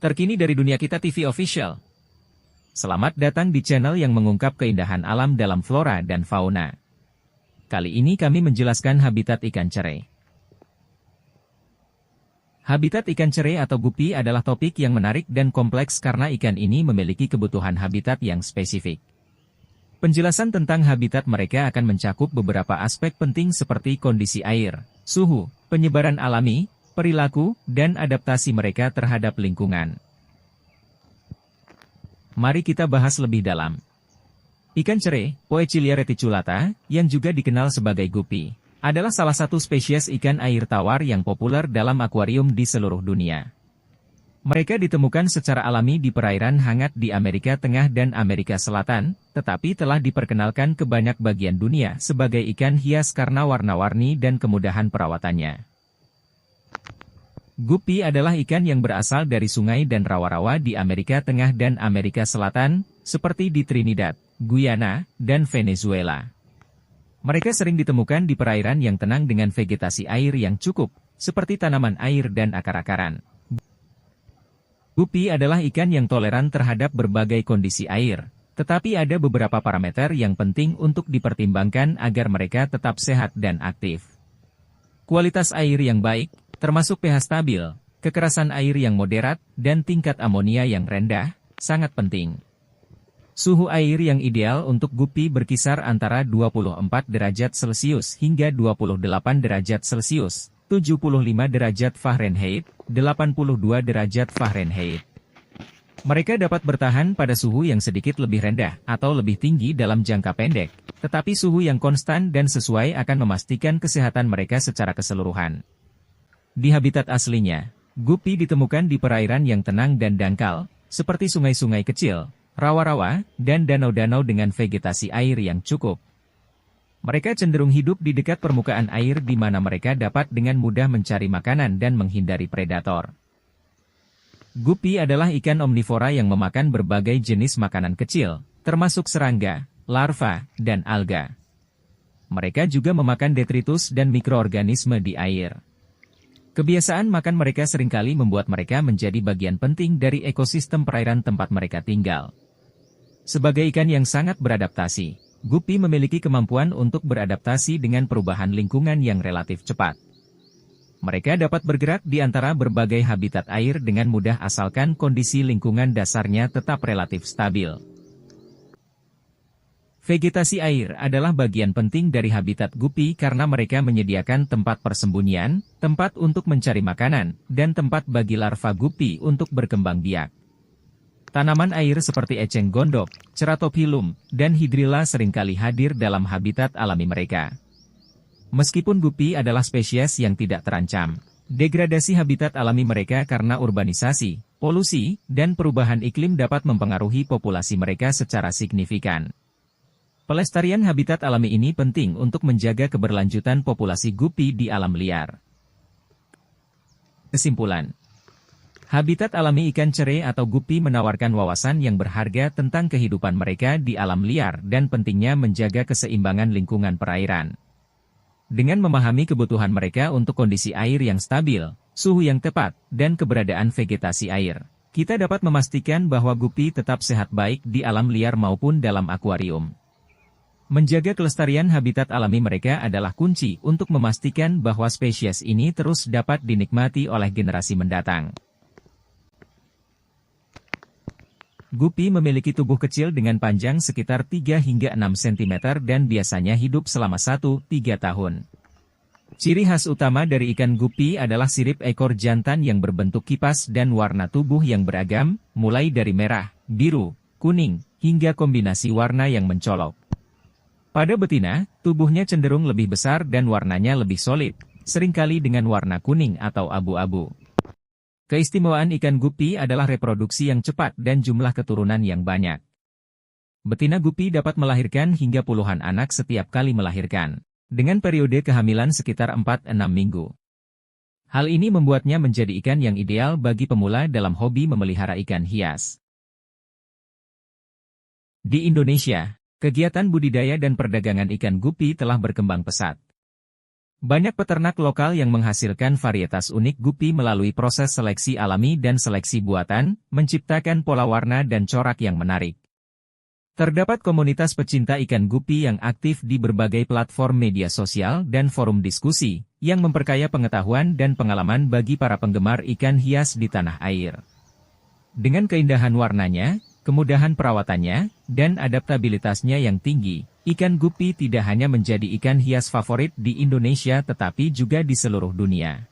Terkini dari Dunia Kita TV Official. Selamat datang di channel yang mengungkap keindahan alam dalam flora dan fauna. Kali ini kami menjelaskan habitat ikan cere. Habitat ikan cere atau gupi adalah topik yang menarik dan kompleks karena ikan ini memiliki kebutuhan habitat yang spesifik. Penjelasan tentang habitat mereka akan mencakup beberapa aspek penting seperti kondisi air, suhu, penyebaran alami, perilaku, dan adaptasi mereka terhadap lingkungan. Mari kita bahas lebih dalam. Ikan cere, Poecilia reticulata, yang juga dikenal sebagai gupi, adalah salah satu spesies ikan air tawar yang populer dalam akuarium di seluruh dunia. Mereka ditemukan secara alami di perairan hangat di Amerika Tengah dan Amerika Selatan, tetapi telah diperkenalkan ke banyak bagian dunia sebagai ikan hias karena warna-warni dan kemudahan perawatannya. Gupi adalah ikan yang berasal dari sungai dan rawa-rawa di Amerika Tengah dan Amerika Selatan, seperti di Trinidad, Guyana, dan Venezuela. Mereka sering ditemukan di perairan yang tenang dengan vegetasi air yang cukup, seperti tanaman air dan akar-akaran. Gupi adalah ikan yang toleran terhadap berbagai kondisi air, tetapi ada beberapa parameter yang penting untuk dipertimbangkan agar mereka tetap sehat dan aktif. Kualitas air yang baik, termasuk pH stabil, kekerasan air yang moderat, dan tingkat amonia yang rendah, sangat penting. Suhu air yang ideal untuk gupi berkisar antara 24 derajat Celcius hingga 28 derajat Celcius, 75 derajat Fahrenheit, 82 derajat Fahrenheit. Mereka dapat bertahan pada suhu yang sedikit lebih rendah atau lebih tinggi dalam jangka pendek, tetapi suhu yang konstan dan sesuai akan memastikan kesehatan mereka secara keseluruhan. Di habitat aslinya, gupi ditemukan di perairan yang tenang dan dangkal, seperti sungai-sungai kecil, rawa-rawa, dan danau-danau dengan vegetasi air yang cukup. Mereka cenderung hidup di dekat permukaan air di mana mereka dapat dengan mudah mencari makanan dan menghindari predator. Gupi adalah ikan omnivora yang memakan berbagai jenis makanan kecil, termasuk serangga, larva, dan alga. Mereka juga memakan detritus dan mikroorganisme di air. Kebiasaan makan mereka seringkali membuat mereka menjadi bagian penting dari ekosistem perairan tempat mereka tinggal. Sebagai ikan yang sangat beradaptasi, gupi memiliki kemampuan untuk beradaptasi dengan perubahan lingkungan yang relatif cepat. Mereka dapat bergerak di antara berbagai habitat air dengan mudah asalkan kondisi lingkungan dasarnya tetap relatif stabil. Vegetasi air adalah bagian penting dari habitat gupi karena mereka menyediakan tempat persembunyian, tempat untuk mencari makanan, dan tempat bagi larva gupi untuk berkembang biak. Tanaman air seperti eceng gondok, ceratophyllum, dan hydrilla seringkali hadir dalam habitat alami mereka. Meskipun gupi adalah spesies yang tidak terancam, degradasi habitat alami mereka karena urbanisasi, polusi, dan perubahan iklim dapat mempengaruhi populasi mereka secara signifikan. Pelestarian habitat alami ini penting untuk menjaga keberlanjutan populasi gupi di alam liar. Kesimpulan. Habitat alami ikan cere atau gupi menawarkan wawasan yang berharga tentang kehidupan mereka di alam liar dan pentingnya menjaga keseimbangan lingkungan perairan. Dengan memahami kebutuhan mereka untuk kondisi air yang stabil, suhu yang tepat, dan keberadaan vegetasi air, kita dapat memastikan bahwa gupi tetap sehat baik di alam liar maupun dalam akuarium. Menjaga kelestarian habitat alami mereka adalah kunci untuk memastikan bahwa spesies ini terus dapat dinikmati oleh generasi mendatang. Gupi memiliki tubuh kecil dengan panjang sekitar 3 hingga 6 cm dan biasanya hidup selama 1-3 tahun. Ciri khas utama dari ikan gupi adalah sirip ekor jantan yang berbentuk kipas dan warna tubuh yang beragam, mulai dari merah, biru, kuning, hingga kombinasi warna yang mencolok. Pada betina, tubuhnya cenderung lebih besar dan warnanya lebih solid, seringkali dengan warna kuning atau abu-abu. Keistimewaan ikan gupi adalah reproduksi yang cepat dan jumlah keturunan yang banyak. Betina gupi dapat melahirkan hingga puluhan anak setiap kali melahirkan, dengan periode kehamilan sekitar 4-6 minggu. Hal ini membuatnya menjadi ikan yang ideal bagi pemula dalam hobi memelihara ikan hias. Di Indonesia, kegiatan budidaya dan perdagangan ikan gupi telah berkembang pesat. Banyak peternak lokal yang menghasilkan varietas unik gupi melalui proses seleksi alami dan seleksi buatan, menciptakan pola warna dan corak yang menarik. Terdapat komunitas pecinta ikan gupi yang aktif di berbagai platform media sosial dan forum diskusi, yang memperkaya pengetahuan dan pengalaman bagi para penggemar ikan hias di tanah air. Dengan keindahan warnanya, kemudahan perawatannya, dan adaptabilitasnya yang tinggi, ikan gupi tidak hanya menjadi ikan hias favorit di Indonesia tetapi juga di seluruh dunia.